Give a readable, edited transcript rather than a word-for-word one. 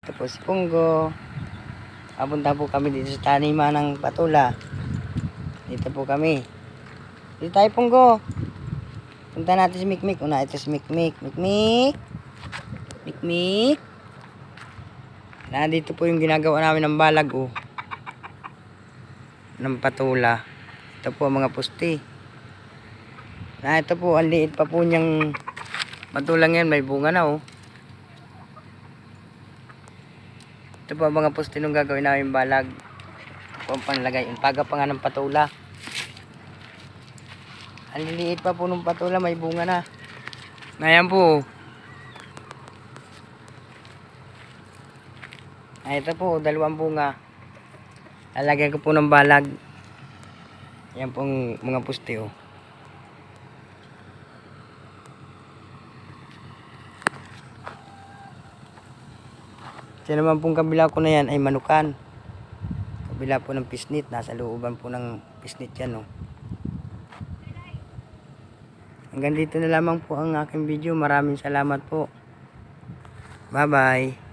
Tapos Punggo. Papunta po kami dito sa taniman ng patula. Dito po kami. Dito tayo Punggo. Punta natin si Mikmik. Una ito si Mikmik. Mikmik. Mikmik. Dito po yung ginagawa namin ng balag ng patula. Ito po ang mga pusti. Ito po ang liit pa po niyang patulang yan. May bunga na Ito po ang mga pusti nung gagawin namin balag. Ito po ang panlagay. Paga pa nga ng patula. Ang liliit pa po ng patula. May bunga na. Ngayon po. Ito po. Dalawang bunga. Lalagyan ko po ng balag. Yan po ang mga pusti Siya naman pong kabila ko na yan ay manukan. Kabila po ng pisnit. Nasa looban po ng pisnit yan Hanggang dito na lamang po ang aking video. Maraming salamat po. Bye bye.